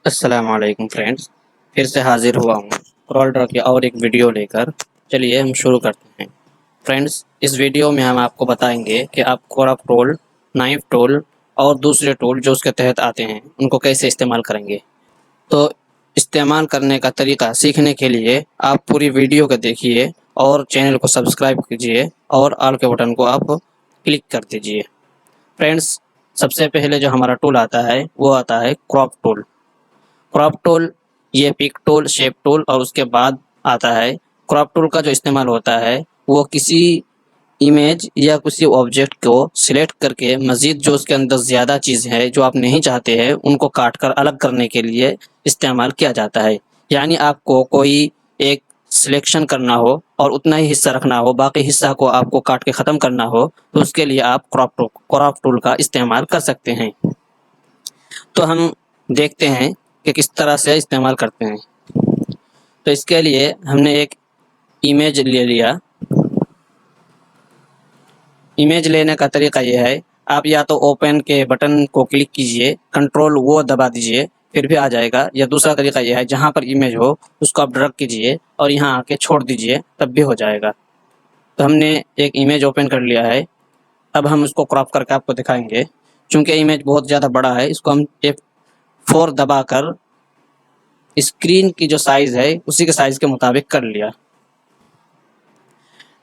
अस्सलामुअलैकुम फ्रेंड्स, फिर से हाजिर हुआ हूँ क्रॉल ड्रा की और एक वीडियो लेकर। चलिए हम शुरू करते हैं। फ्रेंड्स, इस वीडियो में हम आपको बताएंगे कि आप क्रॉप टूल, नाइफ टूल और दूसरे टूल जो उसके तहत आते हैं उनको कैसे इस्तेमाल करेंगे। तो इस्तेमाल करने का तरीका सीखने के लिए आप पूरी वीडियो को देखिए और चैनल को सब्सक्राइब कीजिए और ऑल के बटन को आप क्लिक कर दीजिए। फ्रेंड्स, सबसे पहले जो हमारा टूल आता है वो आता है क्रॉप टूल। क्रॉप टूल, ये पिक टूल, शेप टूल और उसके बाद आता है क्रॉप टूल। का जो इस्तेमाल होता है वो किसी इमेज या किसी ऑब्जेक्ट को सिलेक्ट करके मज़ीद जो उसके अंदर ज़्यादा चीज़ है जो आप नहीं चाहते हैं उनको काट कर अलग करने के लिए इस्तेमाल किया जाता है। यानी आपको कोई एक सिलेक्शन करना हो और उतना ही हिस्सा रखना हो, बाकी हिस्सा को आपको काट के ख़त्म करना हो, तो उसके लिए आप क्रॉप टूल का इस्तेमाल कर सकते हैं। तो हम देखते हैं कि किस तरह से इस्तेमाल करते हैं। तो इसके लिए हमने एक इमेज ले लिया। इमेज लेने का तरीका ये है, आप या तो ओपन के बटन को क्लिक कीजिए, कंट्रोल वो दबा दीजिए, फिर भी आ जाएगा। या दूसरा तरीका यह है, जहाँ पर इमेज हो उसको आप ड्रैग कीजिए और यहाँ आके छोड़ दीजिए, तब भी हो जाएगा। तो हमने एक इमेज ओपन कर लिया है। अब हम उसको क्रॉप करके आपको दिखाएंगे। चूँकि इमेज बहुत ज़्यादा बड़ा है, इसको हम F4 दबाकर स्क्रीन की जो साइज़ है उसी के साइज़ के मुताबिक कर लिया।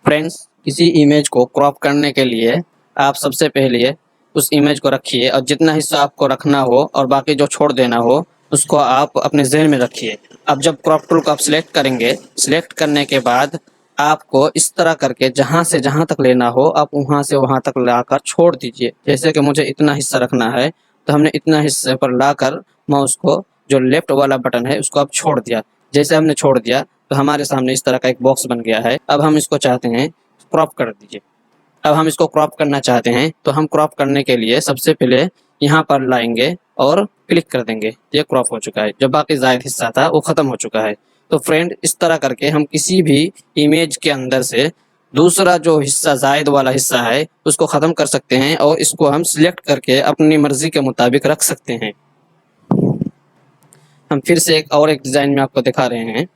फ्रेंड्स, किसी इमेज को क्रॉप करने के लिए आप सबसे पहले उस इमेज को रखिए और जितना हिस्सा आपको रखना हो और बाकी जो छोड़ देना हो उसको आप अपने ज़हन में रखिए। अब जब क्रॉप टूल को आप सिलेक्ट करेंगे, सिलेक्ट करने के बाद आपको इस तरह करके जहाँ से जहाँ तक लेना हो आप वहाँ से वहाँ तक लाकर छोड़ दीजिए। जैसे कि मुझे इतना हिस्सा रखना है तो हमने इतना हिस्से पर लाकर मैं उसको जो लेफ्ट वाला बटन है उसको अब छोड़ दिया। जैसे हमने छोड़ दिया तो हमारे सामने इस तरह का एक बॉक्स बन गया है। अब हम इसको चाहते हैं क्रॉप कर दीजिए। अब हम इसको क्रॉप करना चाहते हैं तो हम क्रॉप करने के लिए सबसे पहले यहाँ पर लाएंगे और क्लिक कर देंगे। ये क्रॉप हो चुका है, जो बाकी ज़ायद हिस्सा था वो ख़त्म हो चुका है। तो फ्रेंड, इस तरह करके हम किसी भी इमेज के अंदर से दूसरा जो हिस्सा ज़ायद वाला हिस्सा है उसको ख़त्म कर सकते हैं और इसको हम सिलेक्ट करके अपनी मर्ज़ी के मुताबिक रख सकते हैं। हम फिर से एक डिज़ाइन में आपको दिखा रहे हैं।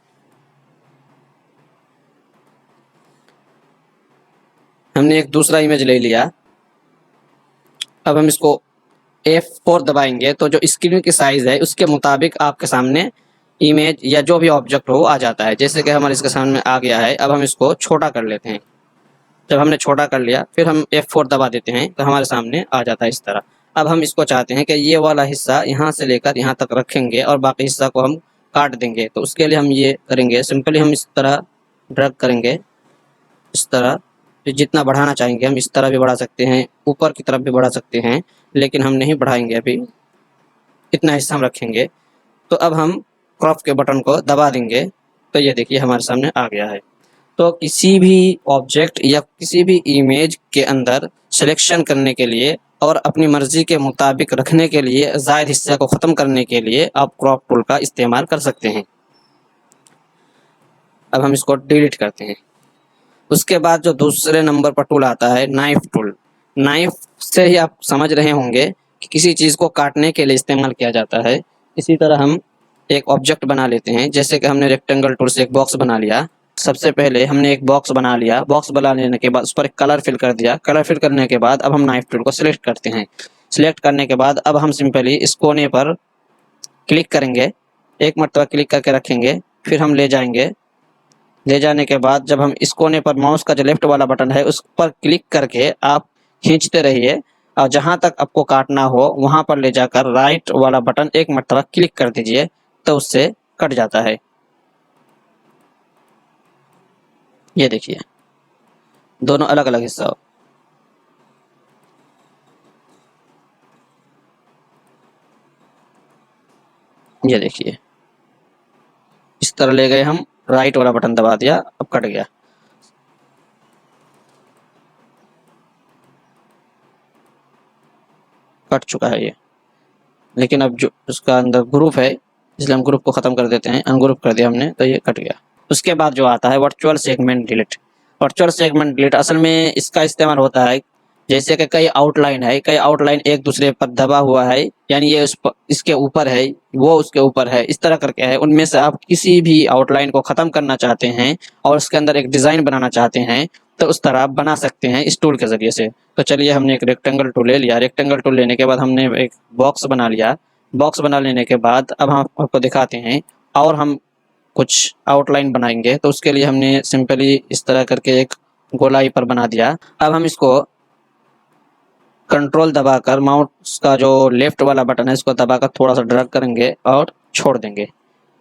हमने एक दूसरा इमेज ले लिया। अब हम इसको F4 दबाएंगे तो जो स्क्रीन की साइज़ है उसके मुताबिक आपके सामने इमेज या जो भी ऑब्जेक्ट हो आ जाता है। जैसे कि हमारे इसके सामने आ गया है। अब हम इसको छोटा कर लेते हैं। जब हमने छोटा कर लिया फिर हम F4 दबा देते हैं तो हमारे सामने आ जाता है इस तरह। अब हम इसको चाहते हैं कि ये वाला हिस्सा यहाँ से लेकर यहाँ तक रखेंगे और बाकी हिस्सा को हम काट देंगे। तो उसके लिए हम ये करेंगे, सिंपली हम इस तरह ड्रैग करेंगे, इस तरह। फिर जितना बढ़ाना चाहेंगे हम इस तरह भी बढ़ा सकते हैं, ऊपर की तरफ भी बढ़ा सकते हैं, लेकिन हम नहीं बढ़ाएंगे, अभी इतना हिस्सा हम रखेंगे। तो अब हम क्रॉप के बटन को दबा देंगे तो ये देखिए हमारे सामने आ गया है। तो किसी भी ऑब्जेक्ट या किसी भी इमेज के अंदर सिलेक्शन करने के लिए और अपनी मर्ज़ी के मुताबिक रखने के लिए, ज़ायद हिस्से को ख़त्म करने के लिए आप क्रॉप टूल का इस्तेमाल कर सकते हैं। अब हम इसको डिलीट करते हैं। उसके बाद जो दूसरे नंबर पर टूल आता है नाइफ टूल। नाइफ से ही आप समझ रहे होंगे कि किसी चीज़ को काटने के लिए इस्तेमाल किया जाता है। इसी तरह हम एक ऑब्जेक्ट बना लेते हैं। जैसे कि हमने रेक्टेंगल टूल से एक बॉक्स बना लिया। सबसे पहले हमने एक बॉक्स बना लिया। बॉक्स बना लेने के बाद उस पर एक कलर फिल कर दिया। कलर फिल करने के बाद अब हम नाइफ टूल को सिलेक्ट करते हैं। सिलेक्ट करने के बाद अब हम सिंपली इस कोने पर क्लिक करेंगे, एक मरतबा क्लिक करके रखेंगे, फिर हम ले जाएंगे। ले जाने के बाद जब हम इस कोने पर माउस का जो लेफ्ट वाला बटन है उस पर क्लिक करके आप खींचते रहिए और जहाँ तक आपको काटना हो वहाँ पर ले जाकर राइट वाला बटन एक मरतबा क्लिक कर दीजिए तो उससे कट जाता है। ये देखिए दोनों अलग अलग हिस्सा हो। ये देखिए इस तरह ले गए हम, राइट वाला बटन दबा दिया, अब कट गया। कट चुका है ये। लेकिन अब जो उसका अंदर ग्रुप है इसलिए हम ग्रुप को ख़त्म कर देते हैं। अनग्रुप कर दिया हमने तो ये कट गया। उसके बाद जो आता है virtual segment delete. Virtual segment delete असल में इसका इस्तेमाल होता है जैसे कि कई आउटलाइन है, कई आउटलाइन एक दूसरे पर दबा हुआ है, यानी ये इसके ऊपर है, वो उसके ऊपर है, इस तरह करके है। उनमें से आप किसी भी आउटलाइन को ख़त्म करना चाहते हैं और उसके अंदर एक डिज़ाइन बनाना चाहते हैं, तो उस तरह आप बना सकते हैं इस टूल के ज़रिए से। तो चलिए हमने एक रेक्टेंगल टूल ले लिया। रेक्टेंगल टूल लेने के बाद हमने एक बॉक्स बना लिया। बॉक्स बना लेने के बाद अब हम आपको दिखाते हैं और हम कुछ आउटलाइन बनाएंगे। तो उसके लिए हमने सिंपली इस तरह करके एक गोलाई पर बना दिया। अब हम इसको कंट्रोल दबाकर माउस का जो लेफ्ट वाला बटन है इसको दबाकर थोड़ा सा ड्रैग करेंगे और छोड़ देंगे।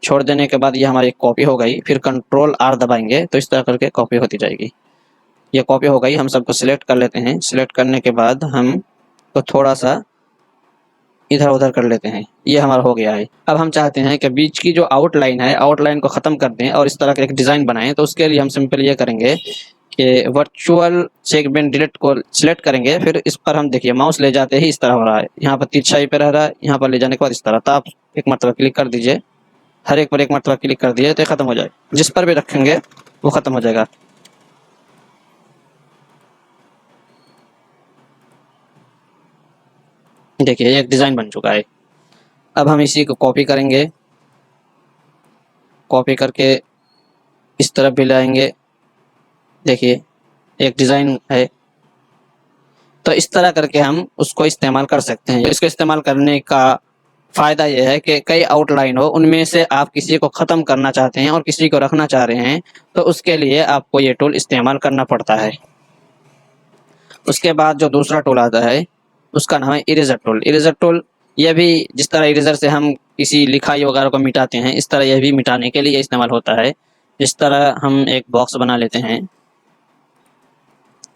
छोड़ देने के बाद ये हमारी कॉपी हो गई। फिर कंट्रोल आर दबाएंगे तो इस तरह करके कॉपी होती जाएगी। ये कॉपी हो गई। हम सबको सिलेक्ट कर लेते हैं। सिलेक्ट करने के बाद हम तो थोड़ा सा इधर उधर कर लेते हैं। ये हमारा हो गया है। अब हम चाहते हैं कि बीच की जो आउटलाइन है, आउटलाइन को ख़त्म कर दें और इस तरह का एक डिज़ाइन बनाएं। तो उसके लिए हम सिंपल ये करेंगे कि वर्चुअल सेगमेंट डिलीट को सिलेक्ट करेंगे। फिर इस पर हम देखिए माउस ले जाते ही इस तरह हो रहा है। यहाँ पर तिरछाई पे रह रहा है, यहाँ पर ले जाने के बाद इस तरह। तो आप एक मरतबा क्लिक कर दीजिए, हर एक पर एक मरतबा क्लिक कर दिए तो ख़त्म हो जाए। जिस पर भी रखेंगे वो ख़त्म हो जाएगा। देखिए एक डिज़ाइन बन चुका है। अब हम इसी को कॉपी करेंगे। कॉपी करके इस तरफ भी लाएंगे। देखिए एक डिज़ाइन है। तो इस तरह करके हम उसको इस्तेमाल कर सकते हैं। इसको इस्तेमाल करने का फ़ायदा यह है कि कई आउटलाइन हो, उनमें से आप किसी को ख़त्म करना चाहते हैं और किसी को रखना चाह रहे हैं, तो उसके लिए आपको ये टूल इस्तेमाल करना पड़ता है। उसके बाद जो दूसरा टूल आता है उसका नाम है इरेज़र टूल। इरेज़र टूल यह भी जिस तरह इरेज़र से हम किसी लिखाई वगैरह को मिटाते हैं, इस तरह यह भी मिटाने के लिए इस्तेमाल होता है। इस तरह हम एक बॉक्स बना लेते हैं।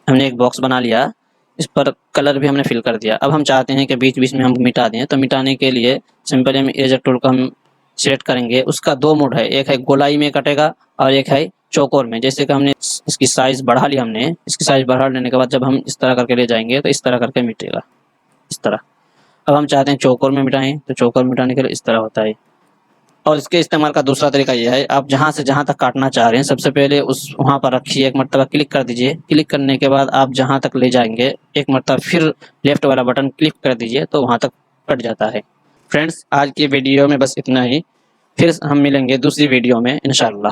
हमने एक बॉक्स बना लिया, इस पर कलर भी हमने फिल कर दिया। अब हम चाहते हैं कि बीच-बीच में हम मिटा दें। तो मिटाने के लिए सिंपली हम इरेज़र टूल को हम सेलेक्ट करेंगे। उसका 2 मोड है, एक है गोलाई में कटेगा और एक है चौकोर में। जैसे कि हमने इसकी साइज़ बढ़ा ली हमने, इसकी साइज़ बढ़ा लेने के बाद जब हम इस तरह करके ले जाएँगे तो इस तरह करके मिटेगा, इस तरह। अब हम चाहते हैं चौकोर में मिटाएँ, तो चौकोर मिटाने के लिए इस तरह होता है। और इसके इस्तेमाल का दूसरा तरीका ये है, आप जहाँ से जहाँ तक काटना चाह रहे हैं, सबसे पहले उस वहाँ पर रखिए, एक मरतबा क्लिक कर दीजिए। क्लिक करने के बाद आप जहाँ तक ले जाएँगे, एक मरतबा फिर लेफ्ट वाला बटन क्लिक कर दीजिए, तो वहाँ तक कट जाता है। फ्रेंड्स, आज की वीडियो में बस इतना ही। फिर हम मिलेंगे दूसरी वीडियो में इंशाअल्लाह।